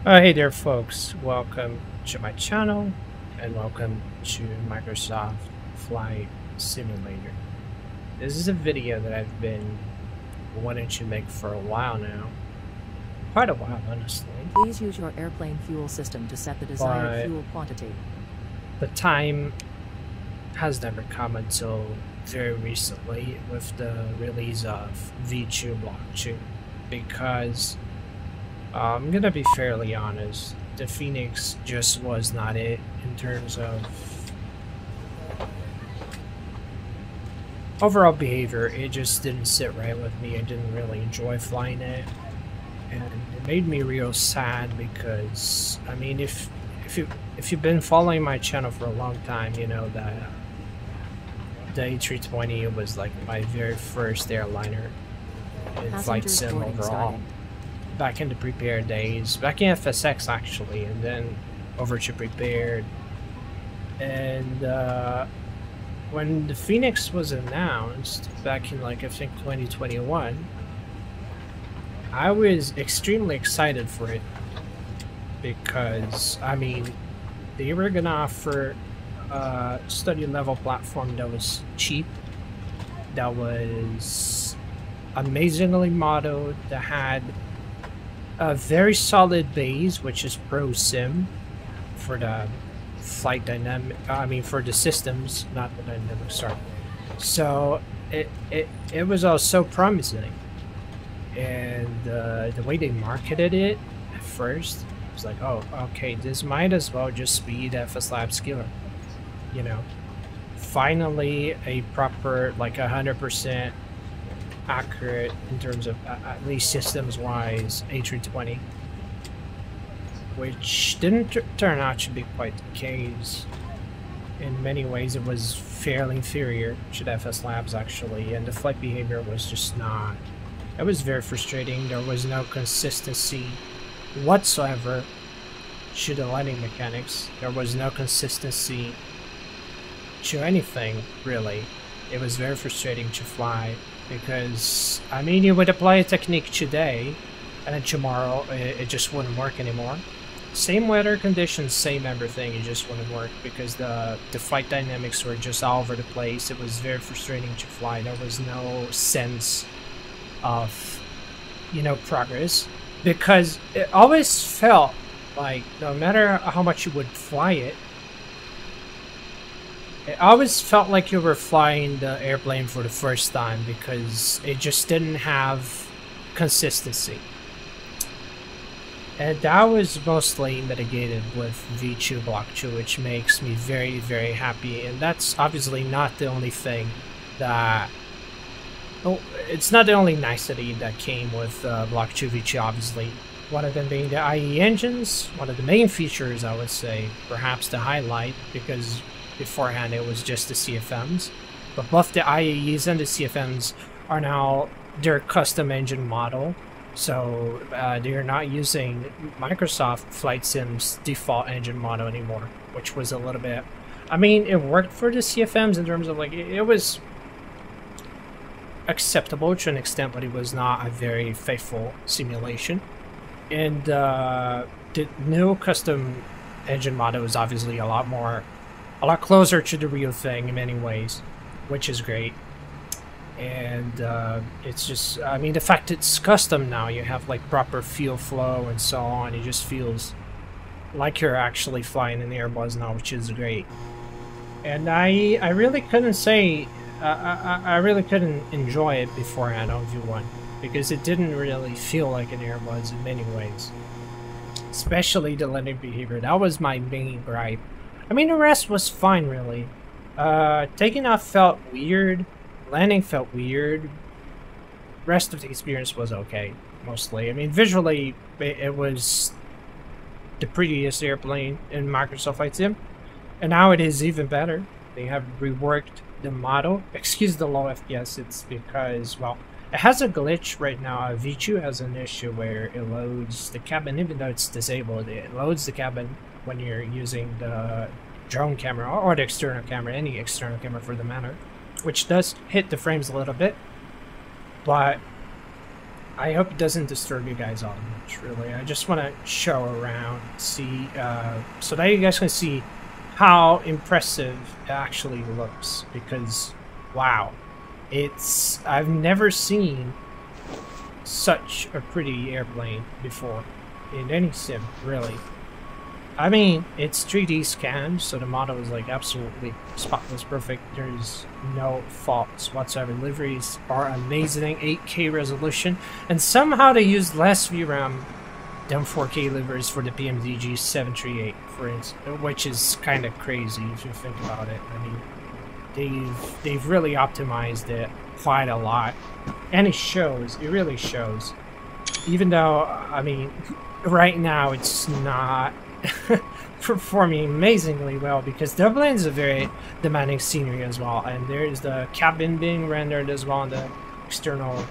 Hey there folks, welcome to my channel and welcome to Microsoft Flight Simulator. This is a video that I've been wanting to make for a while now. Quite a while, honestly. Please use your airplane fuel system to set the desired fuel quantity. The time has never come until very recently with the release of V2 Block 2 because I'm gonna be fairly honest, the Fenix just was not it in terms of overall behavior. It just didn't sit right with me. I didn't really enjoy flying it, and it made me real sad because I mean, if you've been following my channel for a long time, you know that the A320 was like my very first airliner in flight sim overall. Back in the prepared days, back in FSX actually, and then over to prepared. And when the Fenix was announced back in like I think 2021, I was extremely excited for it because I mean they were gonna offer a study level platform that was cheap, that was amazingly modeled, that had a very solid base, which is Pro Sim for the flight dynamic. I mean, for the systems, not the dynamic. Sorry. So it was all so promising, and the way they marketed it at first was like, oh, okay, this might as well just be the FS Labs killer. You know, finally a proper like 100%. Accurate in terms of at least systems wise A320, which didn't turn out to be quite the case. In many ways it was fairly inferior to the FS Labs actually, and the flight behavior was just not. It was very frustrating. There was no consistency whatsoever to the landing mechanics. There was no consistency to anything really. It was very frustrating to fly. Because, I mean, you would apply a technique today, and then tomorrow it just wouldn't work anymore. Same weather conditions, same everything, it just wouldn't work because the flight dynamics were just all over the place. It was very frustrating to fly. There was no sense of, you know, progress. Because it always felt like no matter how much you would fly it, it always felt like you were flying the airplane for the first time because it just didn't have consistency. And that was mostly mitigated with V2 Block 2, which makes me very, very happy. And that's obviously not the only thing that... Oh, it's not the only nicety that came with Block 2 V2, obviously. One of them being the IE engines, one of the main features, I would say, perhaps the highlight, because beforehand it was just the CFMs, but both the IAEs and the CFMs are now their custom engine model, so they're not using Microsoft Flight Sim's default engine model anymore, which was a little bit, I mean, it worked for the CFMs in terms of like it was acceptable to an extent, but it was not a very faithful simulation. And the new custom engine model is obviously a lot closer to the real thing in many ways, which is great. And it's just, I mean, the fact it's custom now, you have like proper fuel flow and so on, it just feels like you're actually flying an Airbus now, which is great. And I really couldn't say, I really couldn't enjoy it beforehand on V1, because it didn't really feel like an Airbus in many ways. Especially the landing behavior, that was my main gripe. I mean, the rest was fine, really. Taking off felt weird. Landing felt weird. Rest of the experience was okay, mostly. I mean, visually, it was the prettiest airplane in Microsoft Flight Sim. And now it is even better. They have reworked the model. Excuse the low FPS, it's because, well, it has a glitch right now. V2 has an issue where it loads the cabin, even though it's disabled. It loads the cabin when you're using the drone camera or the external camera, any external camera for the matter, which does hit the frames a little bit, but I hope it doesn't disturb you guys all much, really. I just want to show around, see, so that you guys can see how impressive it actually looks, because, wow, I've never seen such a pretty airplane before in any sim, really. I mean, it's 3D scanned, so the model is like absolutely spotless perfect. There's no faults whatsoever. Liveries are amazing, 8K resolution, and somehow they used less VRAM than 4K liveries for the PMDG 738, for instance, which is kind of crazy if you think about it. I mean, they've really optimized it quite a lot, and it shows. It really shows. Even though, I mean, right now it's not performing amazingly well, because the plane is a very demanding scenery as well, and there is the cabin being rendered as well on the external,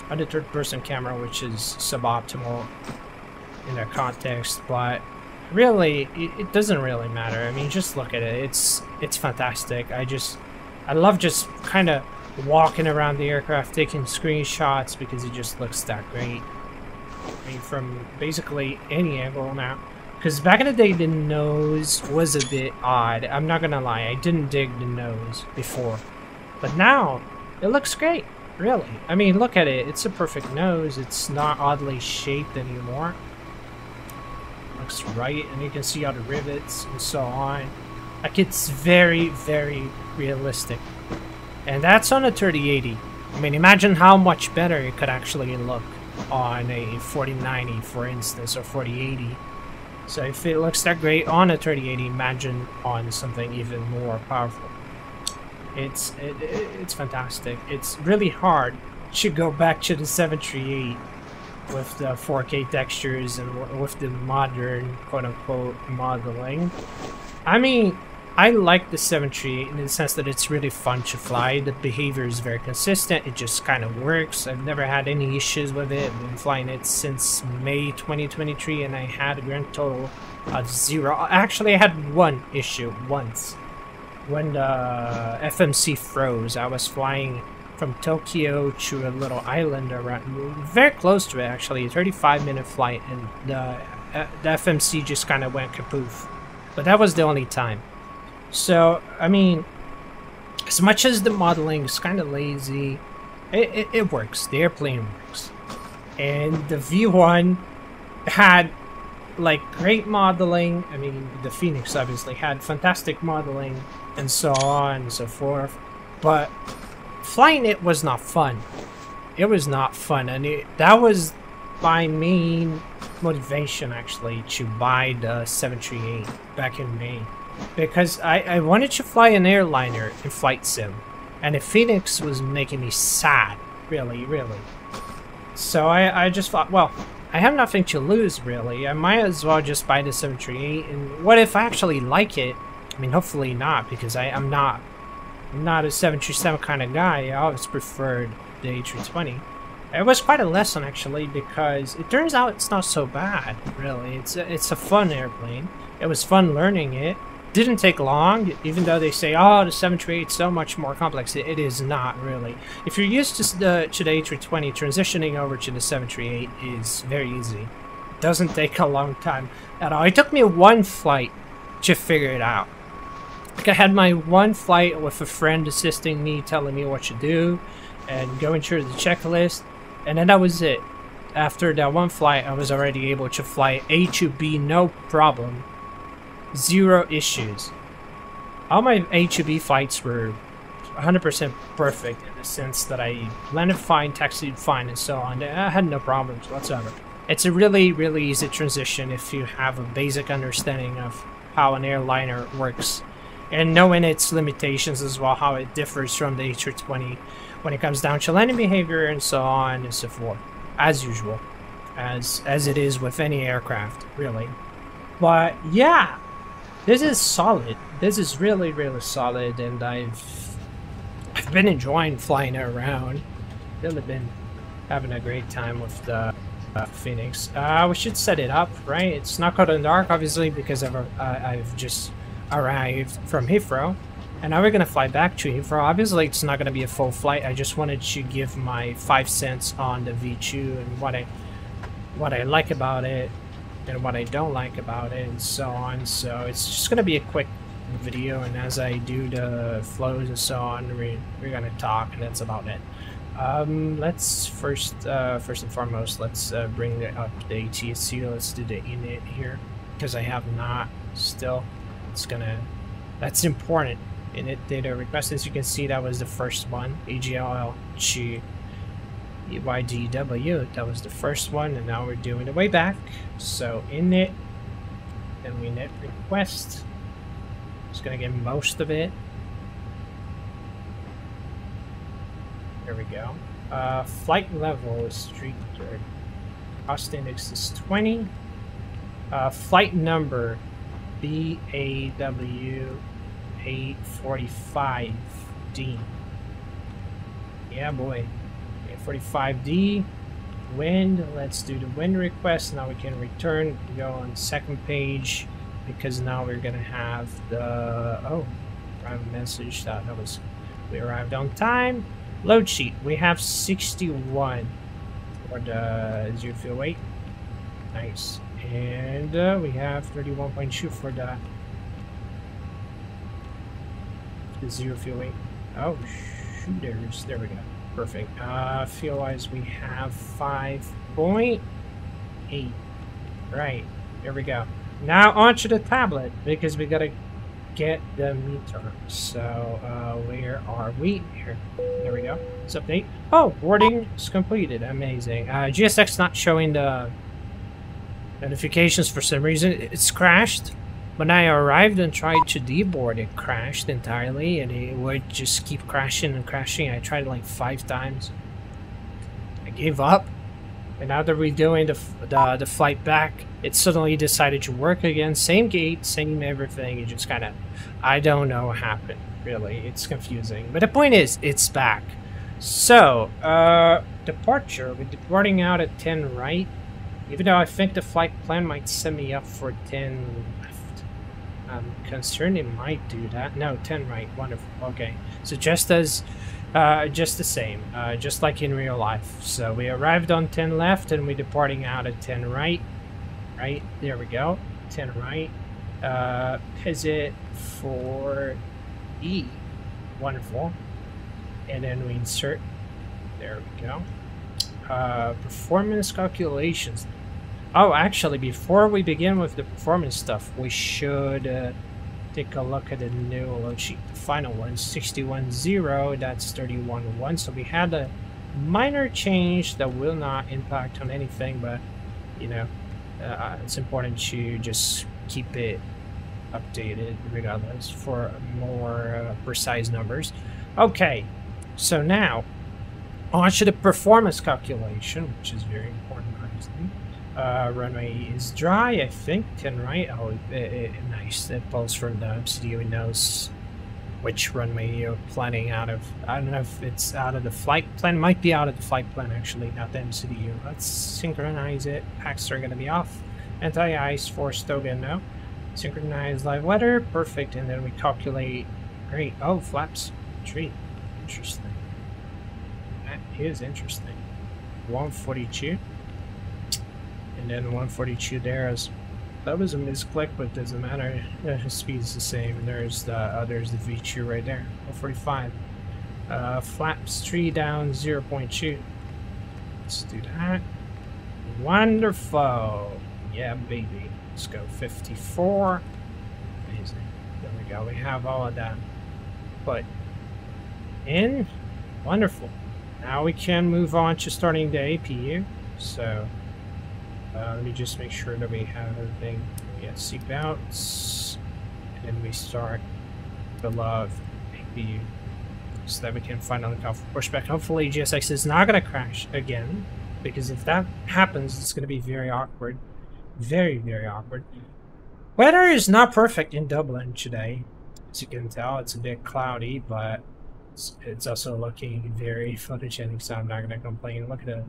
on the third-person camera, which is suboptimal in that context. But really, it doesn't really matter. I mean, just look at it. It's fantastic. I love just kind of walking around the aircraft, taking screenshots, because it just looks that great. I mean, from basically any angle now. Because back in the day, the nose was a bit odd. I'm not gonna lie, I didn't dig the nose before. But now, it looks great, really. I mean, look at it. It's a perfect nose. It's not oddly shaped anymore. Looks right, and you can see all the rivets and so on. Like, it's very, very realistic. And that's on a 3080. I mean, imagine how much better it could actually look on a 4090, for instance, or 4080. So if it looks that great on a 3080, imagine on something even more powerful. It's fantastic. It's really hard to go back to the 738 with the 4K textures and with the modern, quote-unquote, modeling. I mean, I like the 738 in the sense that it's really fun to fly. The behavior is very consistent. It just kind of works. I've never had any issues with it. I've been flying it since May 2023, and I had a grand total of 0. Actually, I had one issue once. When the FMC froze, I was flying from Tokyo to a little island around, very close to it actually, a 35-minute flight, and the FMC just kind of went kapoof. But that was the only time. So, I mean, as much as the modeling is kind of lazy, it works. The airplane works. And the V1 had, like, great modeling. I mean, the Fenix obviously had fantastic modeling and so on and so forth. But flying it was not fun. It was not fun. And that was my main motivation, actually, to buy the 738 back in May. Because I wanted to fly an airliner in flight sim, and the Fenix was making me sad, really, really. So I just thought, well, I have nothing to lose, really. I might as well just buy the 738, and what if I actually like it? I mean, hopefully not, because I'm not a 737 kind of guy. I always preferred the A320. It was quite a lesson, actually, because it turns out it's not so bad, really. It's a fun airplane. It was fun learning it. Didn't take long, even though they say, oh, the 738 is so much more complex. It is not, really. If you're used to the A320, transitioning over to the 738 is very easy. It doesn't take a long time at all. It took me one flight to figure it out. Like, I had my one flight with a friend assisting me, telling me what to do, and going through the checklist, and then that was it. After that one flight, I was already able to fly A to B, no problem. 0 issues. All my A to B flights were 100% perfect in the sense that I landed fine, taxied fine, and so on. I had no problems whatsoever. It's a really, really easy transition if you have a basic understanding of how an airliner works, and knowing its limitations as well, how it differs from the A320 when it comes down to landing behavior and so on and so forth, as usual, as it is with any aircraft, really. But yeah, this is solid. This is really, really solid, and I've been enjoying flying it around. Really been having a great time with the Fenix. We should set it up, right? It's not caught in the dark, obviously, because I've just arrived from Heathrow. And now we're gonna fly back to Heathrow. Obviously, it's not gonna be a full flight. I just wanted to give my 5 cents on the V2 and what I like about it and what I don't like about it and so on. So it's just gonna be a quick video, and as I do the flows and so on, we're gonna talk, and that's about it. Let's first and foremost, let's bring up the ATSC. Let's do the init here because I have not still. That's important. Init data request. As you can see, that was the first one. AGLG YDW. That was the first one, and now we're doing the way back. So init, then we init request. Just gonna get most of it. There we go. Flight level is 330. Cost index is 20. Flight number BAW 845D. Yeah, boy. 845D. Wind. Let's do the wind request. Now we can return. Go on the second page because now we're gonna have the private message. That was we arrived on time. Load sheet. We have 61 for the zero fuel weight. Nice. And we have 31.2 for the zero fuel weight. Oh, shooters. There we go. Perfect. Fuel wise, we have 5.8. Right. There we go. Now onto the tablet because we gotta get the meter. So where are we? Here. There we go. Let's update. Oh, boarding is completed. Amazing. GSX not showing the notifications for some reason. It's crashed. When I arrived and tried to deboard, it crashed entirely, and it would just keep crashing and crashing. I tried like 5 times. I gave up, and now that we're doing the flight back, it suddenly decided to work again. Same gate, same everything. It just kind of, I don't know what happened. Really, it's confusing. But the point is, it's back. So, departure. We're departing out at 10 right. Even though I think the flight plan might send me up for 10 left. I'm concerned it might do that. No, 10 right. Wonderful. Okay. So just the same. Just like in real life. So we arrived on 10 left and we're departing out at 10 right. Right. There we go. 10 right. Pivot for E. Wonderful. And then we insert. There we go. Performance calculations. Oh, actually, before we begin with the performance stuff, we should take a look at the new load sheet. The final one, 61.0, that's 31.1. So we had a minor change that will not impact on anything, but, you know, it's important to just keep it updated regardless for more precise numbers. Okay, so now on to the performance calculation, which is very important, obviously. Runway is dry, I think, 10 right. Oh, nice. It pulls from the MCDU. It knows which runway you're planning out of. I don't know if it's out of the flight plan. Might be out of the flight plan, actually, not the MCDU. Let's synchronize it. Packs are going to be off. Anti-ice, force toga, no. Synchronize live weather. Perfect. And then we calculate. Great. Oh, flaps. Tree. Interesting. That is interesting. 142. And then 142 there. That was a misclick, but doesn't matter. Speed's the same. And there's the V2 right there. 145. Flaps 3 down 0.2. Let's do that. Wonderful. Yeah, baby. Let's go 54. Amazing. There we go. We have all of that. But in. Wonderful. Now we can move on to starting the APU. So let me just make sure that we have everything. We have seatbelts, and then we start the love APU so that we can finally go for pushback. Hopefully GSX is not going to crash again, because if that happens, it's going to be very awkward. Very, very awkward. Weather is not perfect in Dublin today. As you can tell, it's a bit cloudy, but it's also looking very photogenic, so I'm not going to complain. Look at that.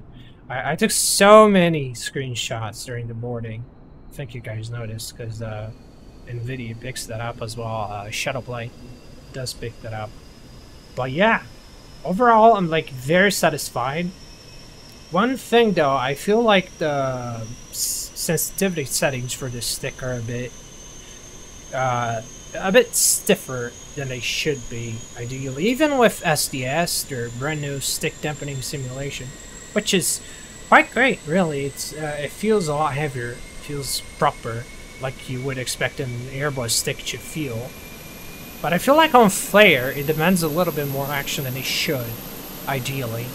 I took so many screenshots during the boarding. I think you guys noticed, because NVidia picks that up as well. Shuttle play. does pick that up. But yeah, overall, I'm like very satisfied. One thing though, I feel like the sensitivity settings for this stick are a bit stiffer than they should be, ideally. Even with SDS, their brand new stick dampening simulation, which is quite great, really. It feels a lot heavier, it feels proper, like you would expect an Airbus stick to feel. But I feel like on Flare, it demands a little bit more action than it should, ideally.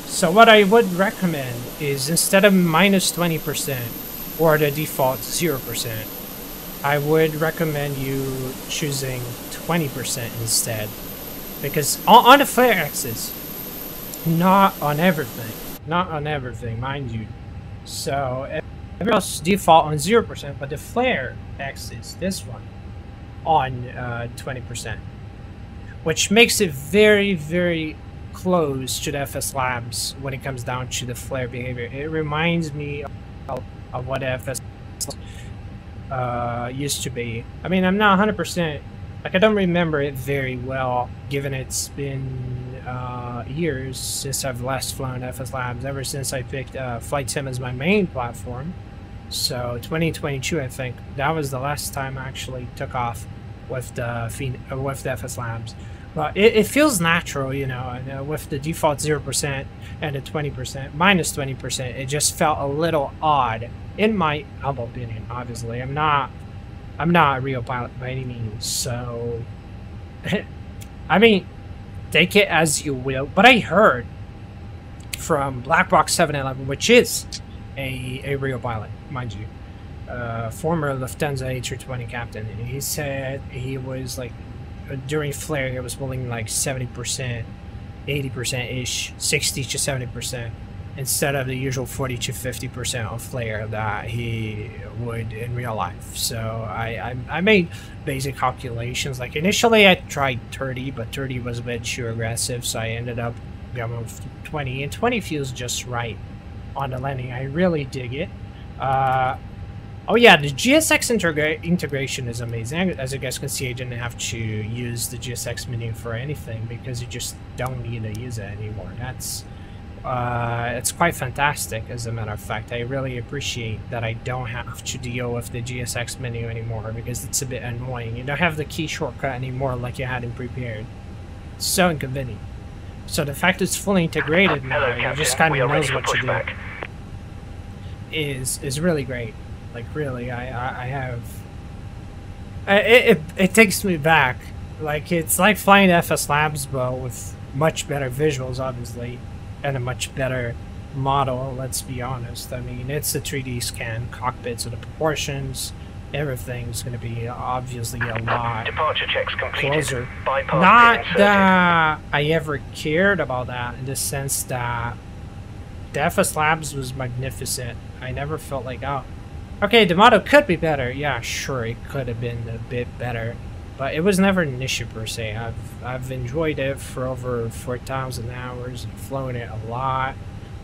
So what I would recommend is, instead of minus 20% or the default 0%, I would recommend you choosing 20% instead. Because on the flare axis, not on everything, mind you. So everything else default on 0%, but the flare axis, this one, on 20%. Which makes it very, very close to the FS Labs when it comes down to the flare behavior. It reminds me of what FS used to be. I mean, I'm not 100%, like, I don't remember it very well, given it's been years since I've last flown FS Labs, ever since I picked Flight Sim as my main platform. So 2022, I think, that was the last time I actually took off with the FS Labs. But it feels natural, you know, and with the default 0% and the 20%, minus 20%, it just felt a little odd, in my humble opinion. Obviously, I'm not a real pilot by any means, so I mean, take it as you will. But I heard from Blackbox 711, which is a real pilot, mind you, former Lufthansa A320 captain. He said he was like, during flare, he was pulling like 70%, 80%-ish, 60 to 70%, instead of the usual 40 to 50% of flare that he would in real life. So I made basic calculations. Like, initially I tried 30, but 30 was a bit too aggressive, so I ended up going with 20, and 20 feels just right on the landing. I really dig it. Oh yeah, the GSX integration is amazing. As you guys can see, I didn't have to use the GSX menu for anything, because you just don't need to use it anymore. That's it's quite fantastic, as a matter of fact. I really appreciate that I don't have to deal with the GSX menu anymore, because it's a bit annoying. You don't have the key shortcut anymore like you had in Prepared. It's so inconvenient. So the fact it's fully integrated now, you just kind of knows what to do, is really great. Like, really, I have... It takes me back. Like, it's like flying FS Labs, but with much better visuals, obviously, and a much better model, let's be honest. I mean, it's a 3D scan cockpit, so the proportions, everything's going to be obviously a lot Departure checks completed. closer. Bypass Not that I ever cared about that, in the sense that the FS Labs was magnificent. I never felt like, oh, okay, the model could be better. Yeah, sure, it could have been a bit better, but it was never an issue per se. I've enjoyed it for over 4,000 hours and flown it a lot.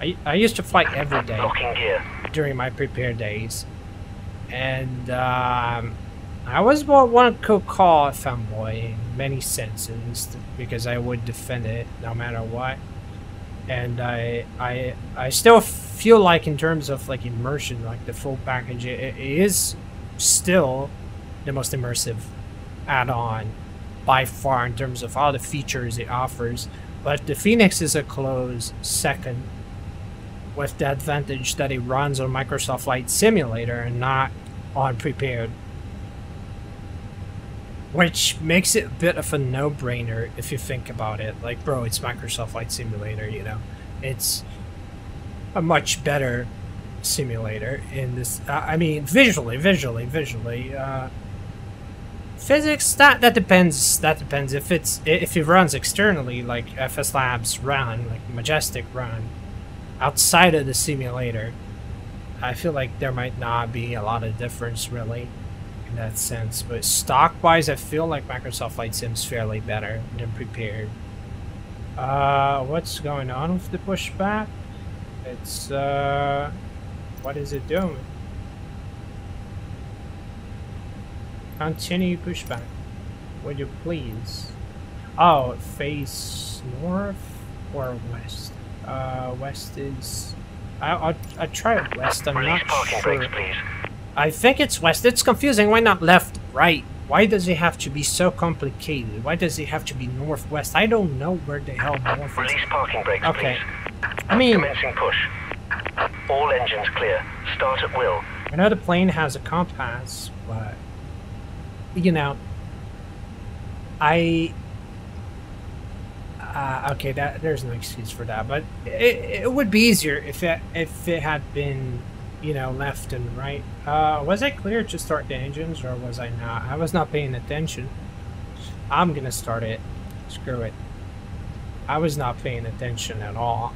I used to fly every day during my Prepared days, and I was what one could call a fanboy in many senses, because I would defend it no matter what. And I still feel like, in terms of like immersion, like the full package, it is still the most immersive add-on by far in terms of all the features it offers. But the Fenix is a close second, with the advantage that it runs on Microsoft Flight Simulator and not on Prepared, which makes it a bit of a no-brainer if you think about it. Like, bro, it's Microsoft Flight Simulator, you know. It's a much better simulator in this. I mean, visually. Physics, that depends. That depends. If it runs externally, like FS Labs run, like Majestic run, outside of the simulator, I feel like there might not be a lot of difference, really, in that sense. But stock-wise, I feel like Microsoft Flight Sim's fairly better than Prepared. What's going on with the pushback? It's, what is it doing? Continue pushback, would you please? Oh, face north or west? West is... I'll try west, I'm Release not parking sure. brakes, please. I think it's west. It's confusing. Why not left, right? Why does it have to be so complicated? Why does it have to be northwest? I don't know where the hell north is. Release parking brakes, Okay. please. I mean, Commencing push. All engines clear. Start at will. I know the plane has a compass, but you know, okay, there's no excuse for that. But it would be easier if it had been, you know, left and right. Was I clear to start the engines, or was I not? I was not paying attention. I'm gonna start it. Screw it. I was not paying attention at all.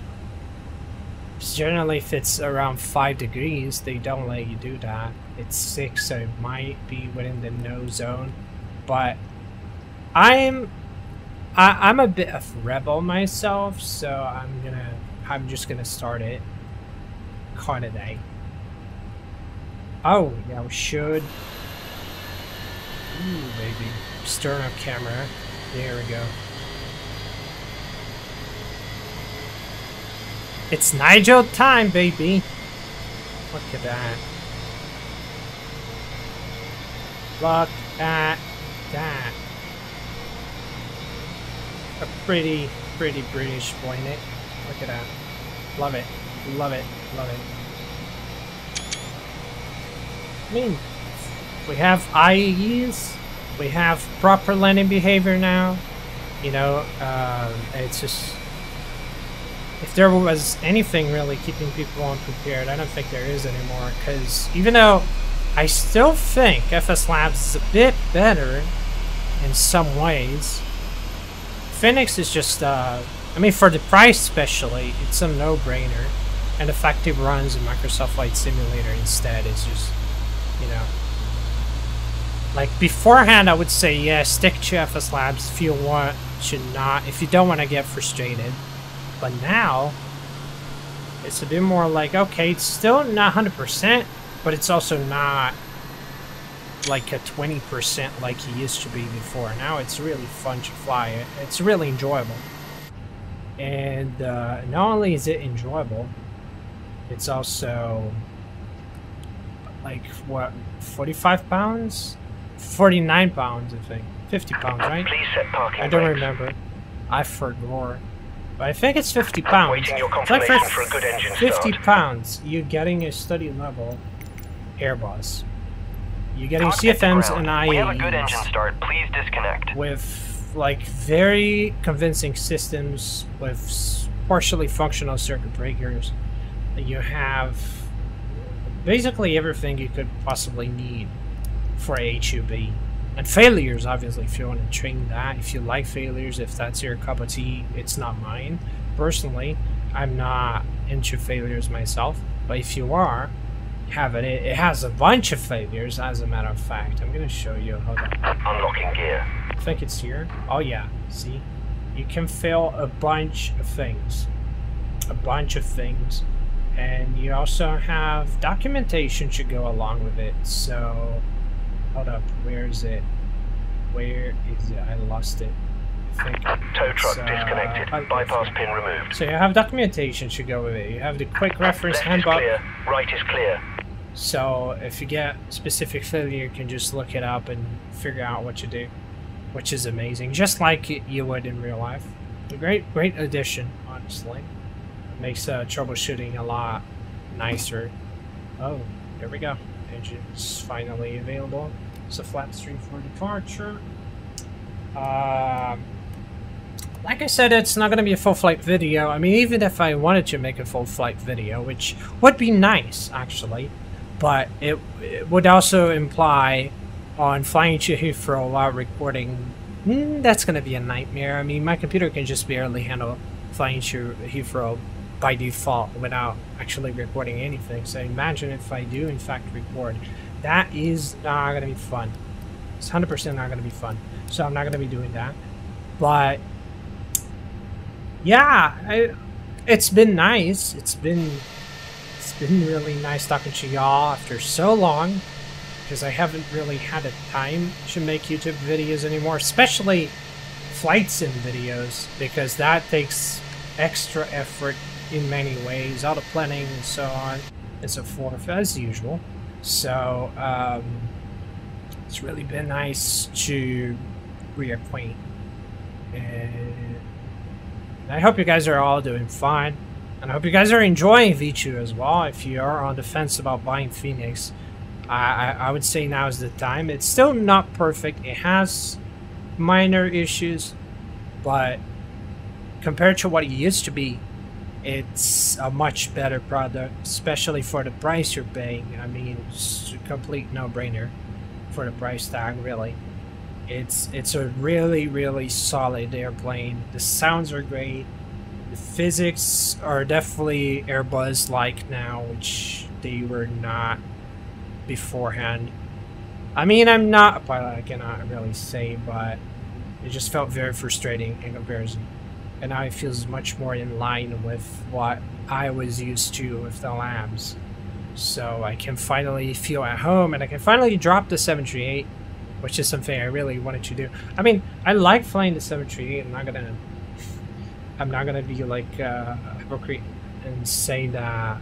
Generally, if it's around 5 degrees, they don't let you do that. It's 6, so it might be within the no zone. But I'm a bit of a rebel myself, so I'm just gonna start it. Call it a day. Oh, yeah, we should. Ooh, baby. Stern up camera. There we go. It's Nigel time, baby. Look at that. Look at that. A pretty British planet. Look at that. Love it. Love it. Love it. I mean, we have IEs. We have proper landing behavior now. You know, it's just... If there was anything really keeping people unprepared, I don't think there is anymore. Because even though I still think FS Labs is a bit better in some ways, Fenix is just, I mean, for the price especially, it's a no-brainer. And the fact it runs a Microsoft Flight Simulator instead is just, you know... Like, beforehand I would say, yeah, stick to FS Labs if you want to not, if you don't want to get frustrated. But now, it's a bit more like, okay, it's still not 100%, but it's also not like a 20% like it used to be before. Now it's really fun to fly. It's really enjoyable. And not only is it enjoyable, it's also like, what, 45 pounds? 49 pounds, I think. 50 pounds, right? Please set parking I don't brakes. remember. I forgot. But I think it's 50 pounds. Waiting your It's like confirmation for a good engine 50 start. pounds, you're getting a study level Airbus. You're getting Cockpit to CFMs ground. and We have a good engine IAEs start. Please disconnect. with like very convincing systems with partially functional circuit breakers. You have basically everything you could possibly need for a HUB. And failures, obviously, if you want to train that, if you like failures, if that's your cup of tea, it's not mine. Personally, I'm not into failures myself, but if you are, have it. It has a bunch of failures, as a matter of fact. I'm going to show you. Hold on. Unlocking gear. I think it's here. Oh, yeah. See? You can fail a bunch of things. A bunch of things. And you also have documentation to go along with it. So... Hold up, where is it? Where is it? I lost it. I think Tow truck disconnected. Bypass pin removed. So you have documentation to go with it. You have the quick reference Left is handbook. clear. Right is clear. So if you get specific failure, you can just look it up and figure out what to do, which is amazing, just like you would in real life. A great addition, honestly. Makes troubleshooting a lot nicer. Oh, here we go. Engine's finally available. It's a flat stream for departure. Like I said, it's not going to be a full flight video. I mean, even if I wanted to make a full flight video, which would be nice, actually, but it would also imply on flying to Heathrow while recording. That's going to be a nightmare. I mean, my computer can just barely handle flying to Heathrow by default without actually recording anything. So imagine if I do in fact record. That is not going to be fun. It's 100% not going to be fun. So I'm not going to be doing that. But yeah, it's been nice. It's been really nice talking to y'all after so long, because I haven't really had a time to make YouTube videos anymore, especially flight sim videos, because that takes extra effort in many ways, auto planning and so on and so forth, as usual. So it's really been nice to reacquaint, and I hope you guys are all doing fine, and I hope you guys are enjoying V2 as well. If you are on the fence about buying Fenix, I would say now is the time. It's still not perfect. It has minor issues, but compared to what it used to be, it's a much better product, especially for the price you're paying. I mean, it's a complete no-brainer for the price tag, really. It's a really solid airplane. The sounds are great. The physics are definitely Airbus-like now, which they were not beforehand. I mean, I'm not a pilot, I cannot really say, but it just felt very frustrating in comparison. And now it feels much more in line with what I was used to with the labs. So I can finally feel at home, and I can finally drop the 738, which is something I really wanted to do. I mean, I like flying the 738. I'm not gonna be like a hypocrite and say that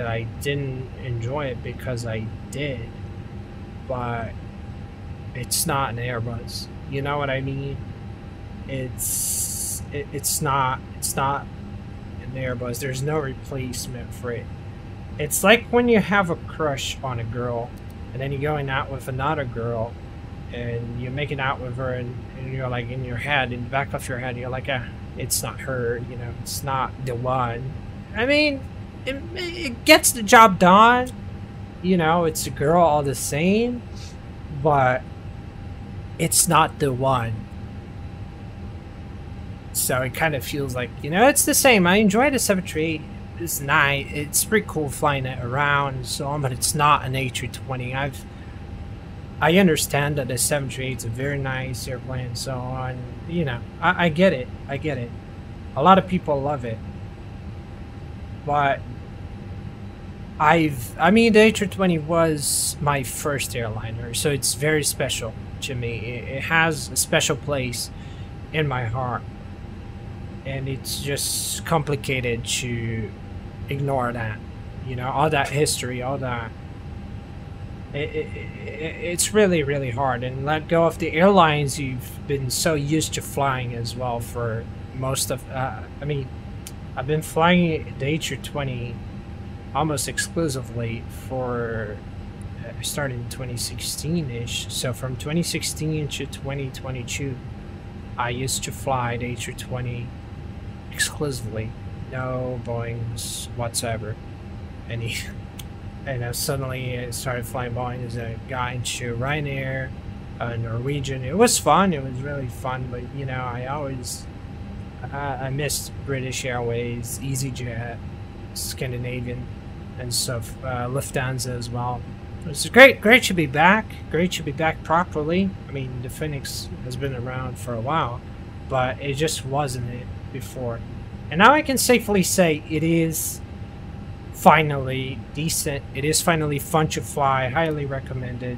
I didn't enjoy it, because I did. But it's not an Airbus. You know what I mean? It's not an Airbus. There's no replacement for it. It's like when you have a crush on a girl, and then you're going out with another girl, and you're making out with her, and you're like, in your head, in the back of your head, you're like, it's not her, you know, it's not the one. I mean, it gets the job done, you know, it's a girl all the same, but it's not the one. So it kind of feels like, you know, it's the same. I enjoy the 738. It's nice. It's pretty cool flying it around and so on, but it's not an A320. I understand that the 738 is a very nice airplane and so on. You know, I get it. I get it. A lot of people love it. But I mean, the A320 was my first airliner, so it's very special to me. It has a special place in my heart. And it's just complicated to ignore that, you know, all that history, all that. It's really hard, and let go of the airlines you've been so used to flying as well for most of. I mean, I've been flying the A320 almost exclusively for. I started in 2016-ish, so from 2016 to 2022, I used to fly the A320. Exclusively, no Boeings whatsoever. And suddenly I started flying Boeing as a guy into Ryanair, Norwegian. It was fun. It was really fun, but you know, I missed British Airways, EasyJet, Scandinavian, and stuff. Lufthansa as well. It's great to be back. Great to be back properly. I mean, the Fenix has been around for a while, but it just wasn't it before. And now I can safely say it is finally decent. It is finally fun to fly. Highly recommended.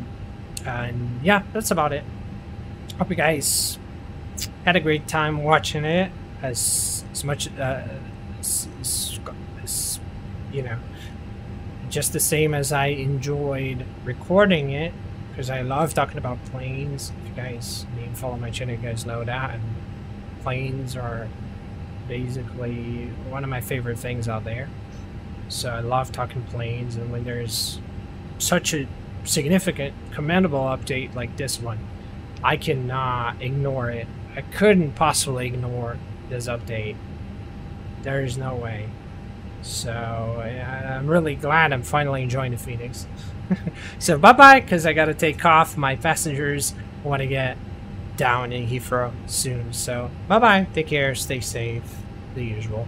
And yeah, that's about it. Hope you guys had a great time watching it. As much as you know, just the same as I enjoyed recording it, because I love talking about planes. If you guys follow my channel, you guys know that. And planes are basically one of my favorite things out there. So I love talking planes, and when there's such a significant, commendable update like this one, I cannot ignore it. I couldn't possibly ignore this update. There is no way. So I'm really glad I'm finally enjoying the Fenix. So bye-bye, because I gotta take off. My passengers want to get down in Heathrow soon. So bye-bye, take care, stay safe, the usual.